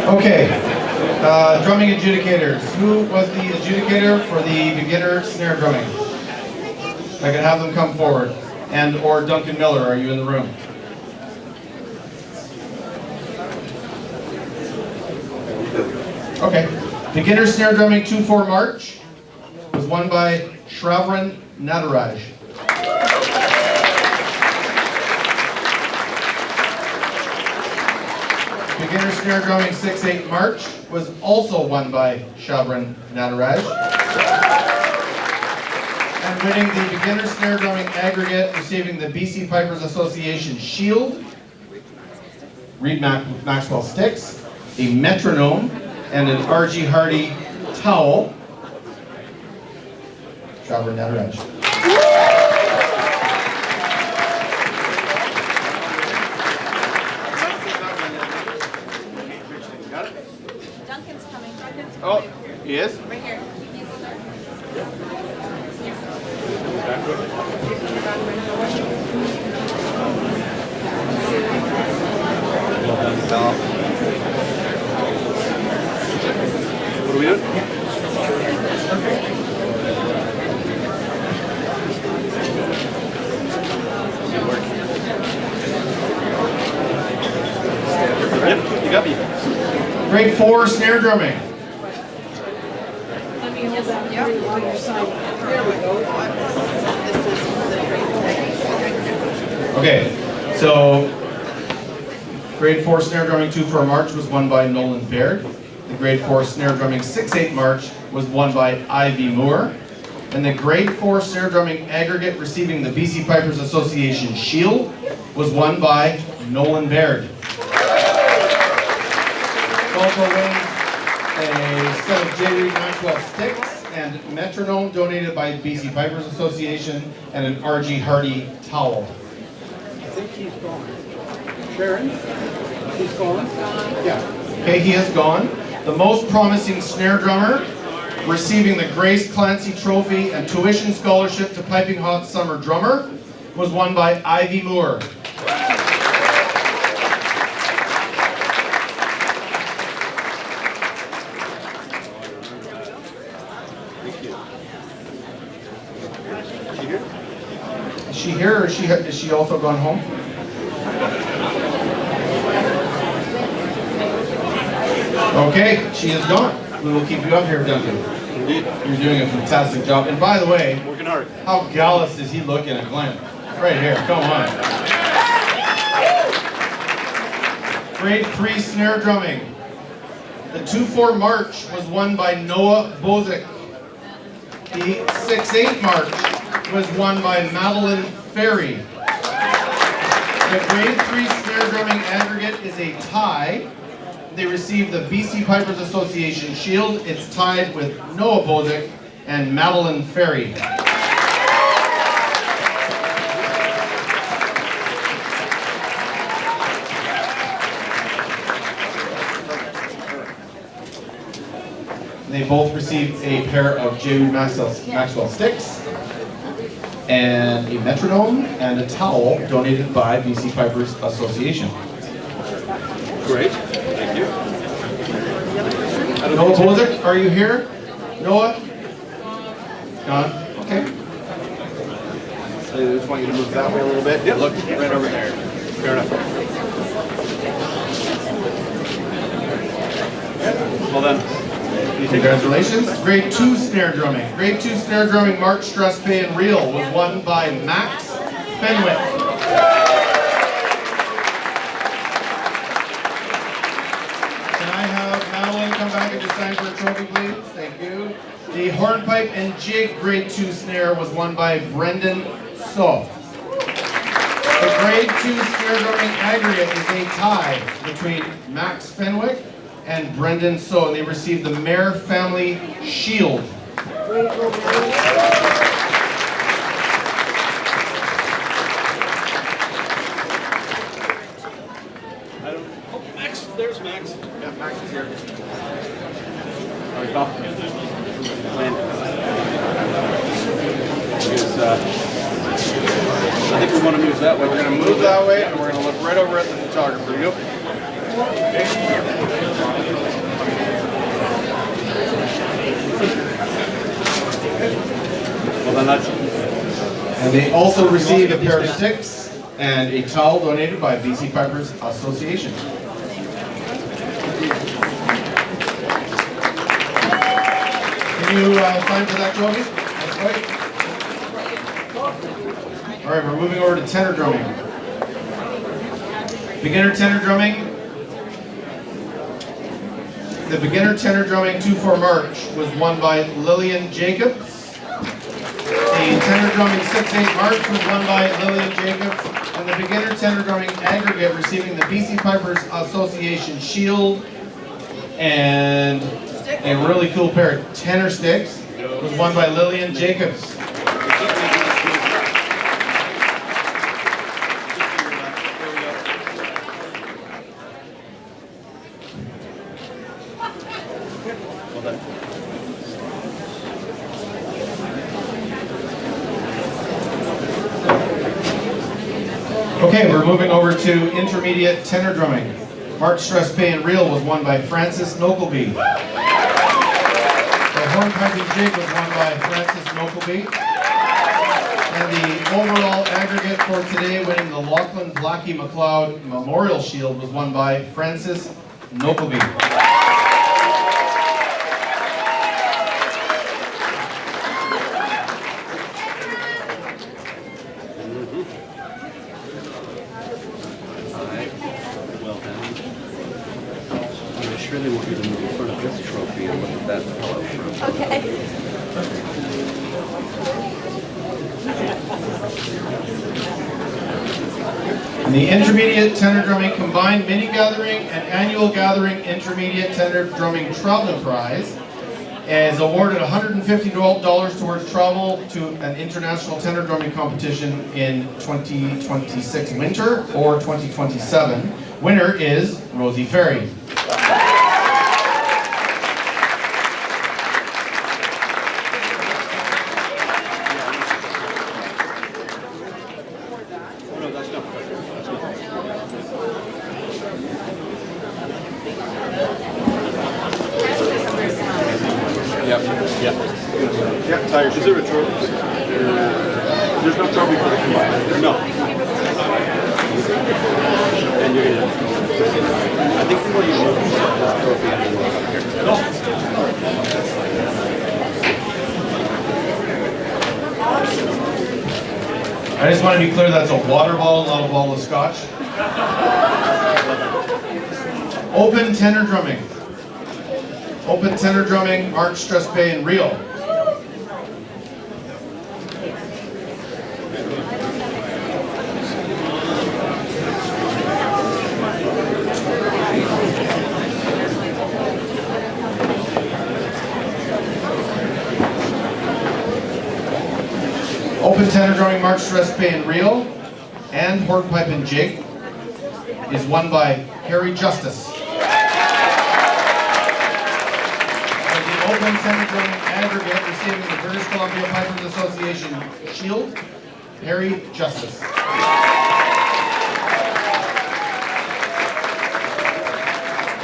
Okay, drumming adjudicators. Who was the adjudicator for the beginner snare drumming? I can have them come forward. And or Duncan Miller, are you in the room? Okay. Beginner snare drumming 2/4 march was won by Shravran Nataraj. Beginner snare drumming 6/8 march was also won by Shravran Nataraj. And winning the beginner snare drumming aggregate, receiving the BC Pipers Association Shield, Reed Maxwell sticks, a metronome, and an R.G. Hardy towel, Shravran Nataraj. Duncan's coming. Oh, he is? Right here. What are we doing? Yep, you got me. Grade 4 snare drumming. Let me hold that on your side. There we go. Okay, so grade 4 snare drumming 2/4 march was won by Nolan Baird. The grade 4 snare drumming 6/8 march was won by Ivy Moore. And the grade 4 snare drumming aggregate receiving the BC Pipers Association Shield was won by Nolan Baird. Also wins a set of J. Reed Maxwell sticks and metronome donated by BC Pipers Association and an R.G. Hardy towel. I think he's gone. Sharon? He's gone? Yeah. Okay, he has gone. The most promising snare drummer, receiving the Grace Clancy Trophy and tuition scholarship to Piping Hot Summer Drummer, was won by Ivy Moore. Is she here, or is she also gone home? Okay, she is gone. We will keep you up here, Duncan. Indeed. You're doing a fantastic job. And by the way, Working hard. how gallus is he looking at Glenn? Right here, come on. Grade 3 snare drumming. The 2/4 march was won by Noah Bozic. The 6/8 march was won by Madeline Ferry. The grade 3 snare drumming aggregate is a tie. They received the BC Pipers Association Shield. It's tied with Noah Bozic and Madeline Ferry. They both received a pair of J. Reed Maxwell sticks and a metronome and a towel donated by BC Pipers Association. Great. Thank you. Noah Bozic, are you here? Noah? Gone? Okay. I just want you to move that way a little bit. Yep. Look right over there. Fair enough. Well then. Congratulations. Grade 2 snare drumming. Grade 2 snare drumming march, stress, pay, and reel was won by Max Fenwick. Can I have Madeline come back and just sign for a trophy, please? Thank you. The hornpipe and jig grade 2 snare was won by Brendan So. The grade 2 snare drumming aggregate is a tie between Max Fenwick and Brendan So. They received the Mayer Family Shield. Max, there's Max. Yeah, Max is here. All right, Bob. I think we want to move that way. We're going to move that way, and we're going to look right over at the photographer. Yep. Okay. then that's. And they also received a pair of sticks and a towel donated by BC Pipers Association. Can you sign for that, Dobbie? That's right. All right, we're moving over to tenor drumming. Beginner tenor drumming. The beginner tenor drumming 2/4 march was won by Lillian Jacobs. The tenor drumming 6/8 march was won by Lillian Jacobs. And the beginner tenor drumming aggregate receiving the BC Pipers Association shield and a really cool pair of tenor sticks was won by Lillian Jacobs. Okay, we're moving over to intermediate tenor drumming. March, Stress, Pay, and Reel was won by Francis Nokelby. The hornpiping jig was won by Francis Nokelby. And the overall aggregate for today, winning the Lachlan Blackie McLeod Memorial Shield, was won by Francis Nokelby. Really want you to move in front of this trophy and look at that fellow. Okay. And the intermediate tenor drumming combined mini gathering and annual gathering intermediate tenor drumming travel prize is awarded $150 towards travel to an international tenor drumming competition in 2026 winter or 2027. Winner is Rosie Ferry. Yeah, tires. Is there a trophy? There's no trophy for the combined. No. And you're gonna. I think what you want is this trophy and then we'll come here. No. I just want to be clear, that's a water bottle, not a bottle of scotch. Open tenor drumming. Open tenor drumming, March, Stress, Pay, and Reel. Open tenor drumming, March, Stress, Pay, and Reel, and hornpipe and jig is won by Harry Justice. Open tenor drumming aggregate receiving the British Columbia Pipers Association shield, Harry Justice.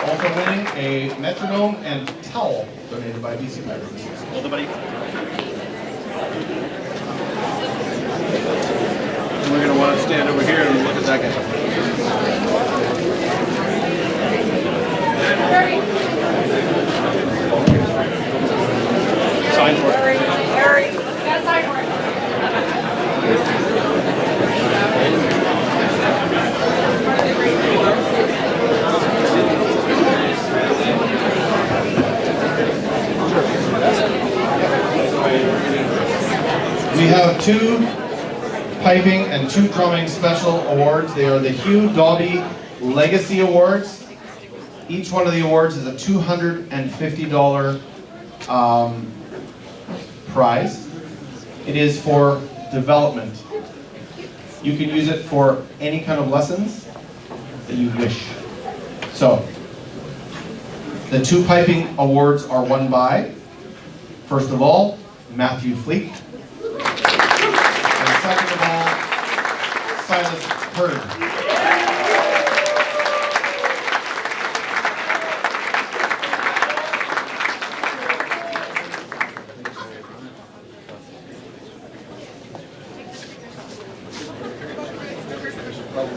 Also winning a metronome and towel donated by BC Pipers. Hold it, buddy. We're going to want to stand over here and look at that guy. Sign for it. Harry, you gotta sign for it. We have two piping and two drumming special awards. They are the Hugh Dobbie Legacy Awards. Each one of the awards is a $250 prize. It is for development. You can use it for any kind of lessons that you wish. So, the two piping awards are won by, first of all, Matthew Fleek. And second of all, Silas Hurd. The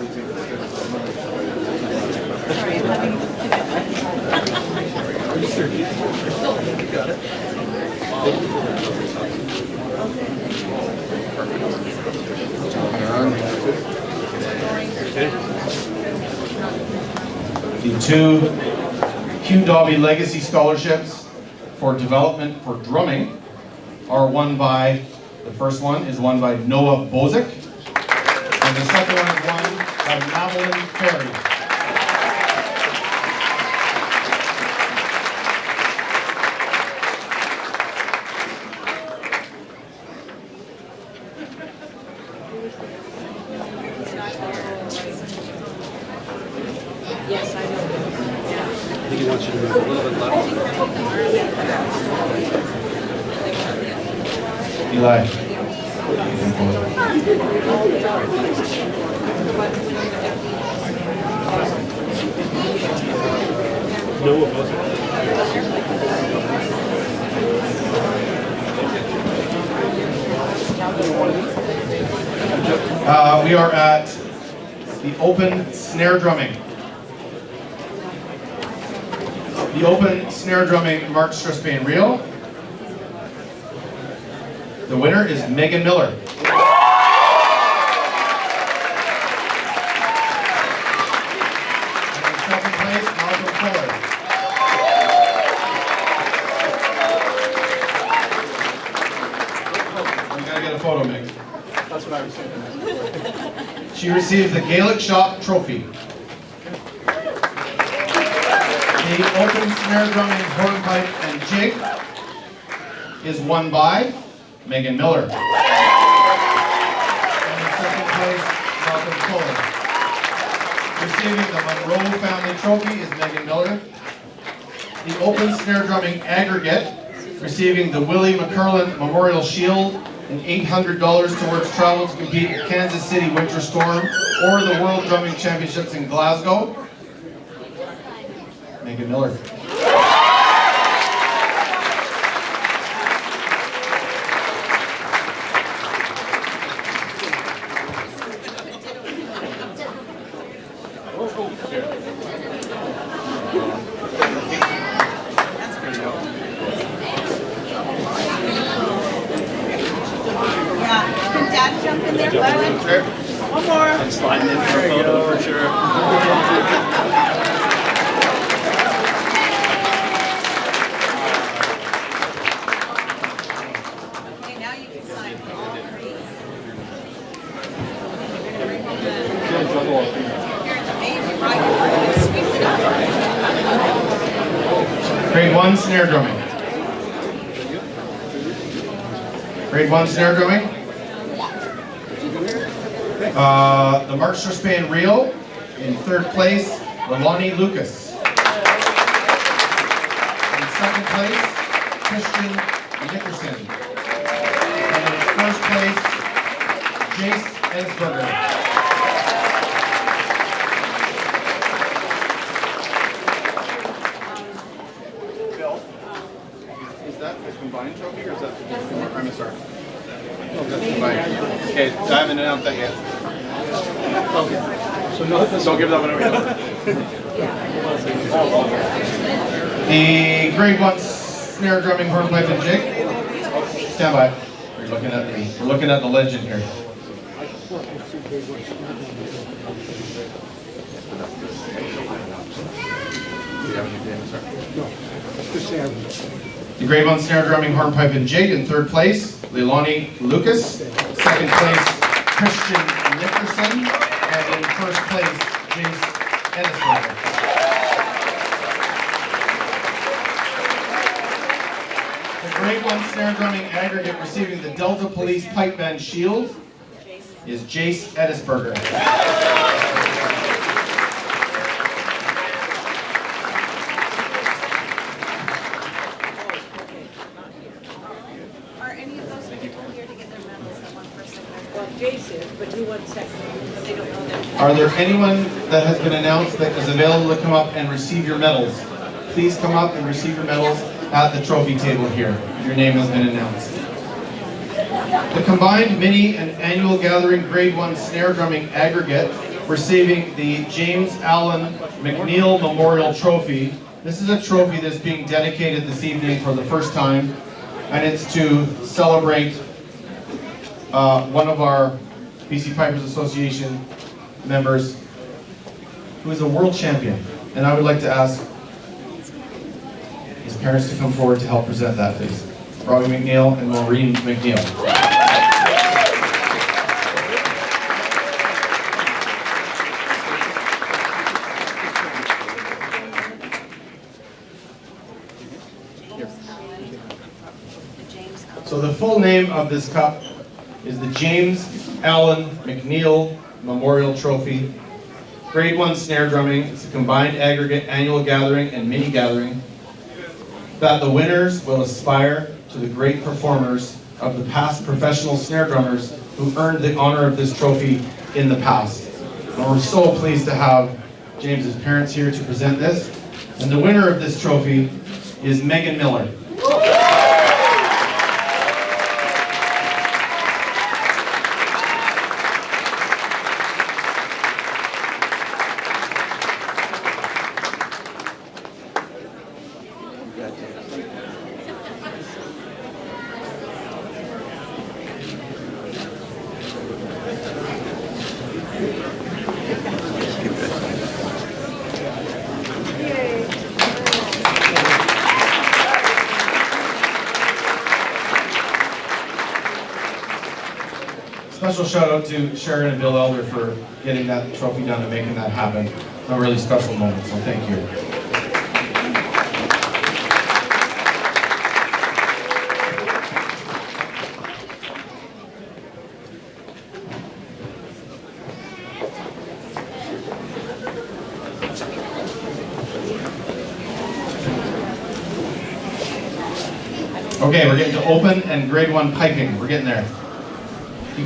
two Hugh Dobbie Legacy Scholarships for Development for Drumming are won by, the first one is won by Noah Bozic, and the second one is won by Madeline Ferry. Yes, I know. I think he wants you to move a little bit left. Eli. No opposing. We are at the open snare drumming. The open snare drumming Mark Strathspey Reel. The winner is Megan Miller. And in second place, Malcolm Fuller. We gotta get a photo, Meg. That's what I was thinking. She receives the Gaelic Shop Trophy. The open snare drumming hornpipe and jig is won by Megan Miller. And in second place, Malcolm Fuller. Receiving the Monroe Family Trophy is Megan Miller. The open snare drumming aggregate, receiving the Willie McCurlin Memorial Shield and $800 towards travel to compete at Kansas City Winter Storm or the World Drumming Championships in Glasgow, Megan Miller. Yeah, can Dad jump in there? One more. I'm sliding in for a photo for sure. Okay, now you can sign for all three. Amazing, right? Sweep it up. Grade 1 snare drumming. Grade 1 snare drumming. The Mark Strathspey Reel in third place, Lelani Lucas. In second place, Christian Nickerson. And in first place, Jace Ensberger. Bill, is that a combined trophy or is that I'm sorry. Oh, that's combined. Okay, I haven't announced that yet. Okay. So no, don't give that one away. The grade 1 snare drumming hornpipe and jig. Stand by. We're looking at the legend here. The grade 1 snare drumming hornpipe and jig in third place, Leilani Lucas. Second place, Christian Nickerson. And in first place, Jace Edisberger. The grade 1 snare drumming aggregate receiving the Delta Police Pipe Band Shield is Jace Edisberger. Are any of those people here to get their medals that won first and third? Well, Jason, but you won second. But they don't know them. Are there anyone that has been announced that is available to come up and receive your medals? Please come up and receive your medals at the trophy table here. Your name has been announced. The combined mini and annual gathering grade 1 snare drumming aggregate receiving the James Allen McNeil Memorial Trophy. This is a trophy that's being dedicated this evening for the first time, and it's to celebrate one of our BC Pipers Association members who is a world champion. And I would like to ask his parents to come forward to help present that, please. Robbie McNeil and Maureen McNeil. So the full name of this cup is the James Allen McNeil Memorial Trophy. Grade 1 snare drumming. It's a combined aggregate annual gathering and mini gathering that the winners will aspire to the great performers of the past professional snare drummers who earned the honor of this trophy in the past. And we're so pleased to have James's parents here to present this. And the winner of this trophy is Megan Miller. Special shout out to Sharon and Bill Elder for getting that trophy done and making that happen. A really special moment, so thank you. Okay, we're getting to open and grade 1 piping. We're getting there.